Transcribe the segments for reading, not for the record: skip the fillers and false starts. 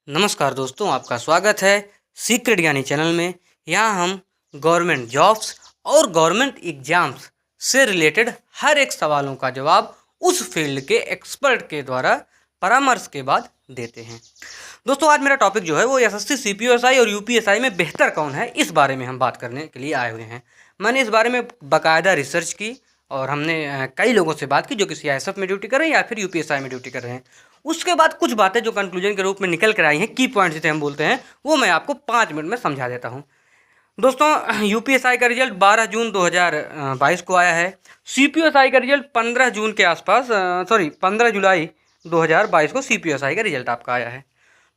नमस्कार दोस्तों, आपका स्वागत है सीक्रेट ज्ञानी चैनल में। यहाँ हम गवर्नमेंट जॉब्स और गवर्नमेंट एग्जाम्स से रिलेटेड हर एक सवालों का जवाब उस फील्ड के एक्सपर्ट के द्वारा परामर्श के बाद देते हैं। दोस्तों, आज मेरा टॉपिक जो है वो एसएससी, सीपीएसआई और यूपीएसआई में बेहतर कौन है, इस बारे में हम बात करने के लिए आए हुए हैं। मैंने इस बारे में बाकायदा रिसर्च की और हमने कई लोगों से बात की जो कि सीआईएसएफ में ड्यूटी कर रहे हैं या फिर यूपीएसआई में ड्यूटी कर रहे हैं। उसके बाद कुछ बातें जो कंक्लूजन के रूप में निकल कर आई हैं, की पॉइंट्स जिसे हम बोलते हैं, वो मैं आपको 5 मिनट में समझा देता हूँ। दोस्तों, यूपीएसआई का रिजल्ट 12 जून 2022 को आया है। सीपीएसआई का रिजल्ट 15 जून के आसपास 15 जुलाई 2022 को सीपीएसआई का रिजल्ट आपका आया है।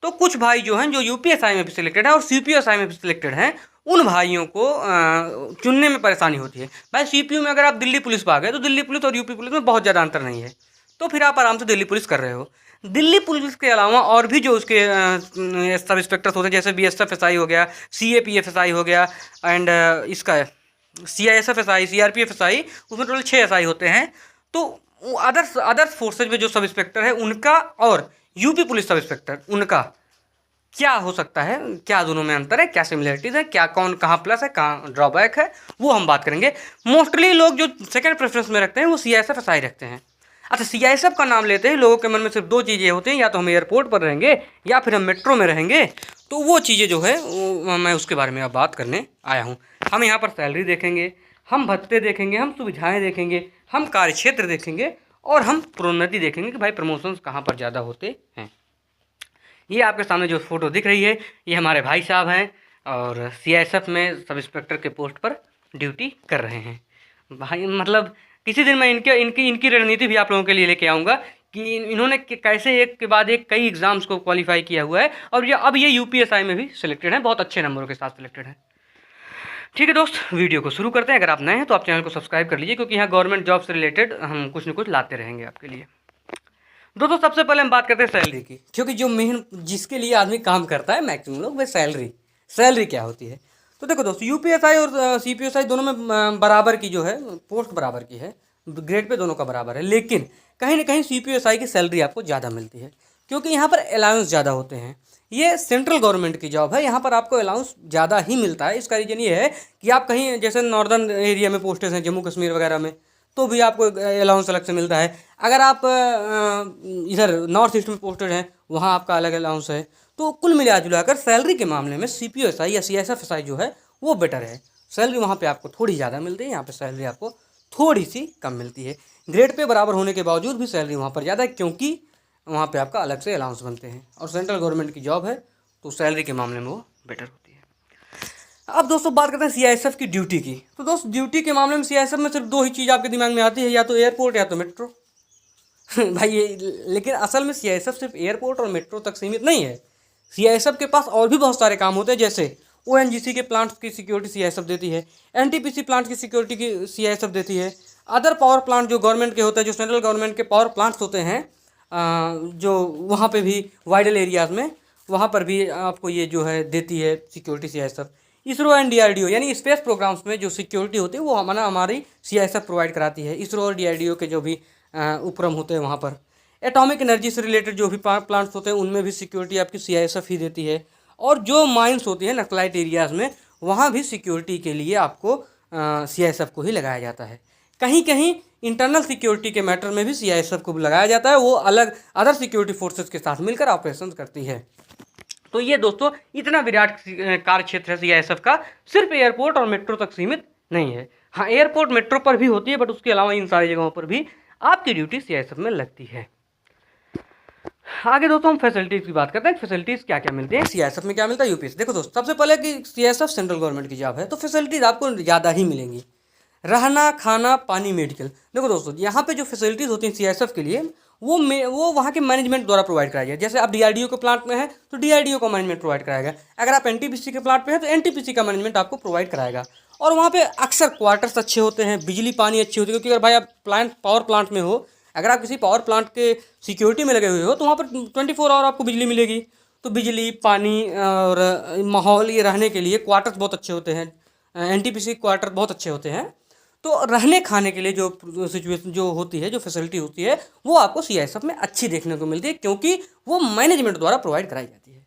तो कुछ भाई जो हैं जो यूपीएसआई में भी सिलेक्टेड हैं और सीपीएसआई में भी सिलेक्टेड हैं, उन भाइयों को चुनने में परेशानी होती है। भाई सीपीयू में अगर आप दिल्ली पुलिस पा गए तो दिल्ली पुलिस और यूपी पुलिस में बहुत ज़्यादा अंतर नहीं है, तो फिर आप आराम से दिल्ली पुलिस कर रहे हो। दिल्ली पुलिस के अलावा और भी जो उसके सब इंस्पेक्टर्स होते हैं, जैसे बीएसएफएसआई हो गया, सीएपीएफएसआई हो गया एंड इसका सीआईएसएफएसआई, सीआरपीएफएसआई, उसमें टोटल 6 एसआई होते हैं। तो अदर्स फोर्सेज में जो सब इंस्पेक्टर है उनका और यूपी पुलिस सब इंस्पेक्टर उनका क्या हो सकता है, क्या दोनों में अंतर है, क्या सिमिलरिटीज़ है, क्या कौन कहाँ प्लस है, कहाँ ड्रॉबैक है, वो हम बात करेंगे। मोस्टली लोग जो सेकंड प्रेफरेंस में रखते हैं वो सीआईएसएफएसआई रखते हैं। अच्छा, सीआईएसएफ का नाम लेते हैं लोगों के मन में सिर्फ 2 चीज़ें होती हैं, या तो हम एयरपोर्ट पर रहेंगे या फिर हम मेट्रो में रहेंगे। तो वो चीज़ें जो है मैं उसके बारे में अब बात करने आया हूँ। हम यहाँ पर सैलरी देखेंगे, हम भत्ते देखेंगे, हम सुविधाएँ देखेंगे, हम कार्यक्षेत्र देखेंगे और हम प्रोन्नति देखेंगे कि भाई प्रमोशंस कहाँ पर ज़्यादा होते हैं। ये आपके सामने जो फोटो दिख रही है, ये हमारे भाई साहब हैं और सीआईएसएफ में सब इंस्पेक्टर के पोस्ट पर ड्यूटी कर रहे हैं। भाई मतलब किसी दिन मैं इनके इनकी इनकी रणनीति भी आप लोगों के लिए लेके आऊँगा कि इन्होंने कैसे एक के बाद एक कई एग्ज़ाम्स को क्वालिफाई किया हुआ है और अब ये यूपीएसआई में भी सिलेक्टेड हैं, बहुत अच्छे नंबरों के साथ सिलेक्टेड हैं। ठीक है दोस्त, वीडियो को शुरू करते हैं। अगर आप नए हैं तो आप चैनल को सब्सक्राइब कर लीजिए, क्योंकि यहाँ गवर्नमेंट जॉब से रिलेटेड हम कुछ न कुछ लाते रहेंगे आपके लिए। दोस्तों, सबसे पहले हम बात करते हैं सैलरी की, क्योंकि जो मेन जिसके लिए आदमी काम करता है मैक्सिमम लोग, वह सैलरी क्या होती है। तो देखो दोस्तों, यूपीएसआई और सीपीएसआई दोनों में बराबर की जो है पोस्ट बराबर की है, ग्रेड पे दोनों का बराबर है, लेकिन कहीं ना कहीं सीपीएसआई की सैलरी आपको ज़्यादा मिलती है, क्योंकि यहाँ पर अलाउंस ज़्यादा होते हैं। ये सेंट्रल गवर्नमेंट की जॉब है, यहाँ पर आपको अलाउंस ज़्यादा ही मिलता है। इसका रीज़न ये है कि आप कहीं जैसे नॉर्दर्न एरिया में पोस्टेड हैं, जम्मू कश्मीर वगैरह में, तो भी आपको अलाउंस अलग से मिलता है। अगर आप इधर नॉर्थ ईस्ट में पोस्टेड हैं, वहाँ आपका अलग अलाउंस है। तो कुल मिला जुलाकर सैलरी के मामले में सीपीएसआई या सीएसएफएसआई जो है वो बेटर है। सैलरी वहाँ पे आपको थोड़ी ज़्यादा मिलती है, यहाँ पे सैलरी आपको थोड़ी सी कम मिलती है। ग्रेड पे बराबर होने के बावजूद भी सैलरी वहाँ पर ज़्यादा है, क्योंकि वहाँ पे आपका अलग से अलाउंस बनते हैं और सेंट्रल गवर्नमेंट की जॉब है, तो सैलरी के मामले में वो बेटर होती है। अब दोस्तों बात करते हैं सीआईएसएफ की ड्यूटी की। तो दोस्त, ड्यूटी के मामले में सीआईएसएफ में सिर्फ 2 ही चीज़ आपके दिमाग में आती है, या तो एयरपोर्ट या तो मेट्रो। भाई ये, लेकिन असल में सीआईएसएफ सिर्फ एयरपोर्ट और मेट्रो तक सीमित नहीं है। सीआईएसएफ के पास और भी बहुत सारे काम होते हैं, जैसे ओएनजीसी के प्लांट्स की सिक्योरिटी सीआईएसएफ देती है, एनटीपीसी प्लांट की सिक्योरिटी की सीआईएसएफ देती है, अदर पावर प्लांट जो गवर्नमेंट के होते हैं, जो सेंट्रल गवर्नमेंट के पावर प्लांट्स होते हैं, जो वहाँ पे भी वाइडल एरियाज़ में, वहाँ पर भी आपको ये जो है देती है security CISF. ISRO and DRDO यानी स्पेस प्रोग्राम्स में जो सिक्योरिटी होती है वो हमारी सीआईएसएफ प्रोवाइड कराती है। इसरो और डीआरडीओ के जो भी उपक्रम होते हैं वहाँ पर, एटॉमिक एनर्जी से रिलेटेड जो भी प्लांट्स होते हैं उनमें भी सिक्योरिटी आपकी सीआईएसएफ ही देती है। और जो माइंस होती है नक्सलाइट एरियाज़ में, वहाँ भी सिक्योरिटी के लिए आपको सीआईएसएफ को ही लगाया जाता है। कहीं कहीं इंटरनल सिक्योरिटी के मैटर में भी सीआईएसएफ को लगाया जाता है, वो अलग अदर सिक्योरिटी फोर्सेस के साथ मिलकर ऑपरेशन करती है। तो ये दोस्तों इतना विराट कार्य क्षेत्र है सीआईएसएफ का, सिर्फ एयरपोर्ट और मेट्रो तक सीमित नहीं है। हाँ, एयरपोर्ट मेट्रो पर भी होती है, बट उसके अलावा इन सारी जगहों पर भी आपकी ड्यूटी सीआईएसएफ में लगती है। आगे दोस्तों हम फैसिलिटीज़ की बात करते हैं। फैसिलिटीज़ क्या क्या मिलती है, सीआईएसएफ में क्या मिलता है, यूपीएससी। देखो दोस्तों, सबसे पहले कि सीआईएसएफ सेंट्रल गवर्नमेंट की जॉब है, तो फैसिलिटीज़ आपको ज़्यादा ही मिलेंगी। रहना, खाना, पानी, मेडिकल। देखो दोस्तों, यहाँ पे जो फैसिलिटीज़ होती हैं सीआईएसएफ के लिए, वो वहाँ के मैनेजमेंट द्वारा प्रोवाइड कराई जाए। जैसे आप डीआरडीओ के प्लांट में है तो डीआरडीओ का मैनेजमेंट प्रोवाइड कराएगा। अगर आप एनटीपीसी के प्लांट पे हैं तो एनटीपीसी का मैनेजमेंट आपको प्रोवाइड कराएगा। और वहाँ पे अक्सर क्वार्टर्स अच्छे होते हैं, बिजली पानी अच्छी होती है, क्योंकि अगर भाई आप पावर प्लांट में हो, अगर आप किसी पावर प्लांट के सिक्योरिटी में लगे हुए हो, तो वहाँ पर 24 आवर आपको बिजली मिलेगी। तो बिजली, पानी और माहौल, ये रहने के लिए क्वार्टर्स बहुत अच्छे होते हैं, एनटीपीसी क्वार्टर बहुत अच्छे होते हैं। तो रहने खाने के लिए जो सिचुएशन जो होती है, जो फैसिलिटी होती है, वो आपको सीआईएसएफ में अच्छी देखने को मिलती है, क्योंकि वो मैनेजमेंट द्वारा प्रोवाइड कराई जाती है।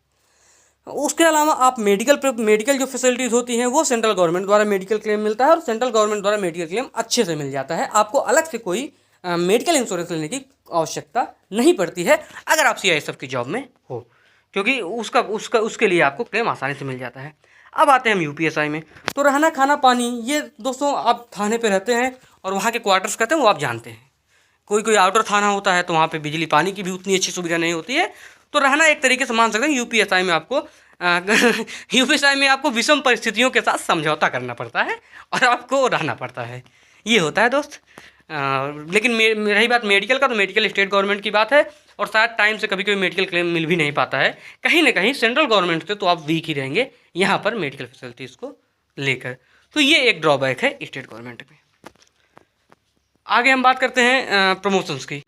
उसके अलावा आप मेडिकल जो फैसिलिटीज़ होती हैं वो सेंट्रल गवर्नमेंट द्वारा मेडिकल क्लेम मिलता है और सेंट्रल गवर्नमेंट द्वारा मेडिकल क्लेम अच्छे से मिल जाता है। आपको अलग से कोई मेडिकल इंश्योरेंस लेने की आवश्यकता नहीं पड़ती है अगर आप CISF की जॉब में हो, क्योंकि उसके लिए आपको क्लेम आसानी से मिल जाता है। अब आते हैं हम UPSI में। तो रहना खाना पानी, ये दोस्तों आप थाने पे रहते हैं और वहाँ के क्वार्टर्स कहते हैं वो आप जानते हैं। कोई आउटर थाना होता है तो वहाँ पे बिजली पानी की भी उतनी अच्छी सुविधा नहीं होती है। तो रहना एक तरीके से मान सकते हैं UPSI में आपको UPSI में आपको विषम परिस्थितियों के साथ समझौता करना पड़ता है और आपको रहना पड़ता है, ये होता है दोस्त। लेकिन रही बात मेडिकल का, तो मेडिकल स्टेट गवर्नमेंट की बात है और शायद टाइम से कभी कभी मेडिकल क्लेम मिल भी नहीं पाता है। कहीं ना कहीं सेंट्रल गवर्नमेंट से तो आप वीक ही रहेंगे यहाँ पर मेडिकल फैसिलिटीज़ को लेकर। तो ये एक ड्रॉबैक है स्टेट गवर्नमेंट में। आगे हम बात करते हैं प्रमोशंस की।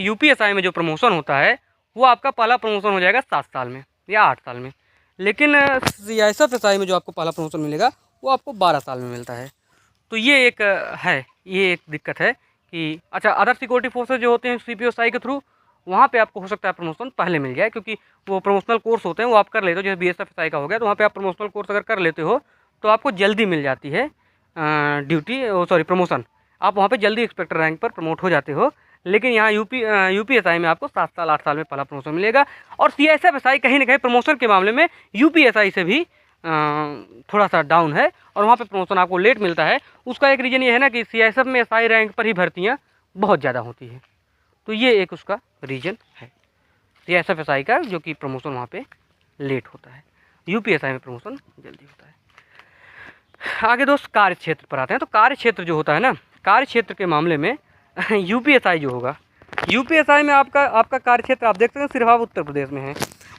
UPSI में जो प्रमोशन होता है वो आपका पहला प्रमोशन हो जाएगा 7 साल में या 8 साल में, लेकिन CISF में जो आपको पहला प्रमोशन मिलेगा वो आपको 12 साल में मिलता है। तो ये एक दिक्कत है कि अच्छा, अदर सिक्योरिटी फोर्सेज जो होते हैं CPSI के थ्रू, वहाँ पे आपको हो सकता है प्रमोशन पहले मिल जाए, क्योंकि वो प्रमोशनल कोर्स होते हैं वो आप कर लेते हो। जैसे BSFSI का हो गया तो वहाँ पे आप प्रमोशनल कोर्स अगर कर लेते हो तो आपको जल्दी मिल जाती है प्रमोशन। आप वहाँ पे जल्दी इंस्पेक्टर रैंक पर प्रमोट हो जाते हो। लेकिन यहाँ UPSI में आपको 7 साल 8 साल में पहला प्रमोशन मिलेगा। और CISF कहीं ना कहीं प्रमोशन के मामले में UPSI से भी थोड़ा सा डाउन है और वहाँ पे प्रमोशन आपको लेट मिलता है। उसका एक रीज़न ये है ना कि CISF में SI रैंक पर ही भर्तियाँ बहुत ज़्यादा होती हैं, तो ये एक उसका रीज़न है CISF का, जो कि प्रमोशन वहाँ पे लेट होता है। UPSI में प्रमोशन जल्दी होता है। आगे दोस्त कार्य क्षेत्र पर आते हैं। तो कार्य क्षेत्र जो होता है ना, कार्य क्षेत्र के मामले में UPSI जो होगा, UPSI में आपका कार्य क्षेत्र आप देख सकते हैं सिर्फ आप उत्तर प्रदेश में है।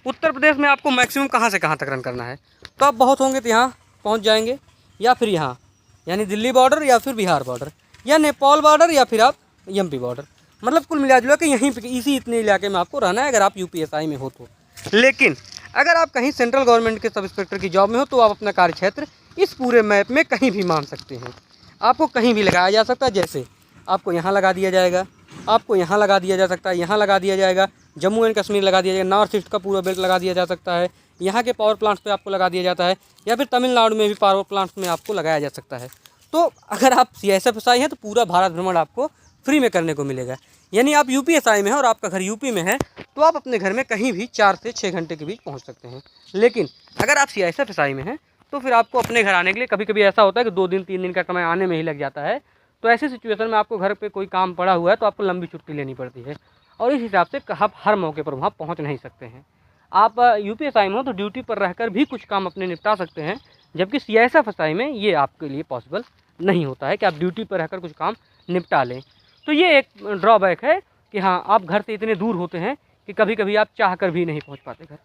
उत्तर प्रदेश में आपको मैक्सिमम कहाँ से कहाँ तक रन करना है, तो आप बहुत होंगे तो यहाँ पहुँच जाएंगे, या फिर यहाँ यानी दिल्ली बॉर्डर, या फिर बिहार बॉर्डर, या नेपाल बॉर्डर, या फिर आप MP बॉर्डर। मतलब कुल मिला जुला के यहीं पे इतने इलाके में आपको रहना है अगर आप UPSI में हो तो। लेकिन अगर आप कहीं सेंट्रल गवर्नमेंट के सब इंस्पेक्टर की जॉब में हो तो आप अपना कार्य क्षेत्र इस पूरे मैप में कहीं भी मान सकते हैं। आपको कहीं भी लगाया जा सकता है, जैसे आपको यहाँ लगा दिया जाएगा, आपको यहाँ लगा दिया जा सकता है, यहाँ लगा दिया जाएगा, जम्मू एंड कश्मीर लगा दिया जाएगा, नॉर्थ ईस्ट का पूरा बेल्ट लगा दिया जा सकता है, यहाँ के पावर प्लांट्स पे आपको लगा दिया जाता है, या फिर तमिलनाडु में भी पावर प्लांट्स में आपको लगाया जा सकता है। तो अगर आप CISF हैं तो पूरा भारत भ्रमण आपको फ्री में करने को मिलेगा। यानी आप UPSI में हैं और आपका घर UP में है तो आप अपने घर में कहीं भी 4 से 6 घंटे के बीच पहुँच सकते हैं। लेकिन अगर आप CISF में हैं तो फिर आपको अपने घर आने के लिए कभी कभी ऐसा होता है कि 2 दिन 3 दिन का समय आने में ही लग जाता है। तो ऐसी सिचुएशन में आपको घर पे कोई काम पड़ा हुआ है तो आपको लंबी छुट्टी लेनी पड़ती है और इस हिसाब से आप हर मौके पर वहाँ पहुँच नहीं सकते हैं। आप UPSI में हो तो ड्यूटी पर रहकर भी कुछ काम अपने निपटा सकते हैं, जबकि CISF में ये आपके लिए पॉसिबल नहीं होता है कि आप ड्यूटी पर रहकर कुछ काम निपटा लें। तो ये एक ड्रॉबैक है कि हाँ, आप घर से इतने दूर होते हैं कि कभी कभी आप चाह कर भी नहीं पहुँच पाते घर।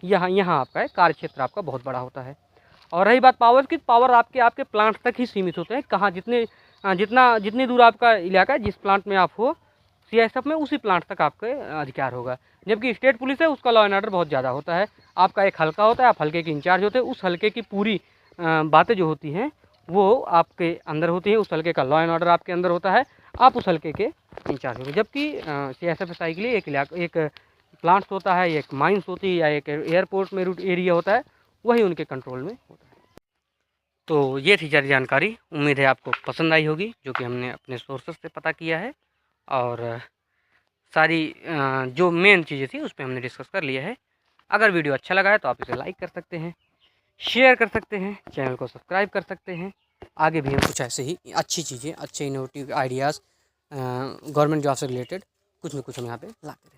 यहाँ आपका कार्य क्षेत्र आपका बहुत बड़ा होता है। और रही बात पावर की, पावर आपके प्लांट तक ही सीमित होते हैं। कहाँ जितनी दूर आपका इलाका है, जिस प्लांट में आप हो CISF में, उसी प्लांट तक आपके अधिकार होगा। जबकि स्टेट पुलिस है, उसका लॉ एंड ऑर्डर बहुत ज़्यादा होता है। आपका एक हल्का होता है, आप हल्के के इंचार्ज होते हैं, उस हल्के की पूरी बातें जो होती हैं वो आपके अंदर होती है, उस हल्के का लॉ एंड ऑर्डर आपके अंदर होता है, आप उस हल्के के इंचार्ज होंगे। जबकि CISF के लिए एक प्लांट्स होता है, एक माइंस होती है, या एक एयरपोर्ट में रूट एरिया होता है, वही उनके कंट्रोल में होता है। तो ये थी सारी जानकारी, उम्मीद है आपको पसंद आई होगी, जो कि हमने अपने सोर्सेस से पता किया है और सारी जो मेन चीज़ें थी उस पर हमने डिस्कस कर लिया है। अगर वीडियो अच्छा लगा है तो आप इसे लाइक कर सकते हैं, शेयर कर सकते हैं, चैनल को सब्सक्राइब कर सकते हैं। आगे भी हम कुछ ऐसे ही अच्छी चीज़ें, अच्छे इनोवेटिव आइडियाज़ गवर्नमेंट जॉब से रिलेटेड कुछ न कुछ हम यहाँ पे लाते रहेंगे।